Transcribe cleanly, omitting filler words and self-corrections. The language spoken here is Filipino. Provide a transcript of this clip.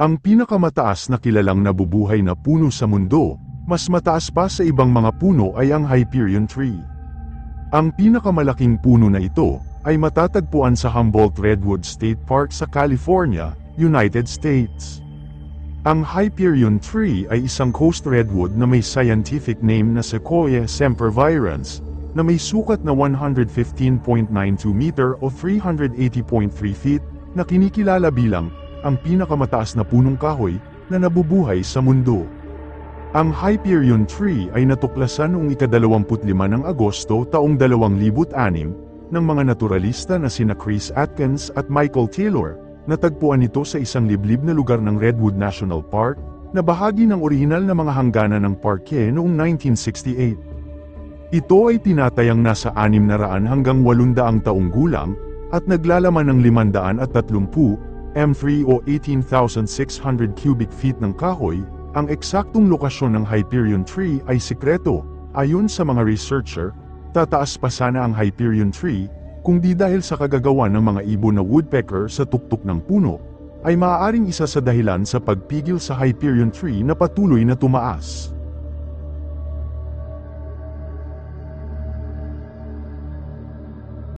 Ang pinakamataas na kilalang nabubuhay na puno sa mundo, mas mataas pa sa ibang mga puno ay ang Hyperion Tree. Ang pinakamalaking puno na ito ay matatagpuan sa Humboldt Redwood State Park sa California, United States. Ang Hyperion Tree ay isang coast redwood na may scientific name na Sequoia sempervirens, na may sukat na 115.92 meter o 380.3 feet, na kinikilala bilang ang pinakamataas na punong kahoy na nabubuhay sa mundo. Ang Hyperion Tree ay natuklasan noong ika-25 ng Agosto taong 2006 ng mga naturalista na sina Chris Atkins at Michael Taylor. Natagpuan ito sa isang liblib na lugar ng Redwood National Park na bahagi ng orihinal na mga hangganan ng parke noong 1968. Ito ay tinatayang nasa 600 hanggang 800 taong gulang at naglalaman ng 530 m3 o 18,600 cubic feet ng kahoy. Ang eksaktong lokasyon ng Hyperion Tree ay sikreto. Ayon sa mga researcher, tataas pa sana ang Hyperion Tree kung di dahil sa kagagawan ng mga ibon na woodpecker sa tuktok ng puno, ay maaaring isa sa dahilan sa pagpigil sa Hyperion Tree na patuloy na tumaas.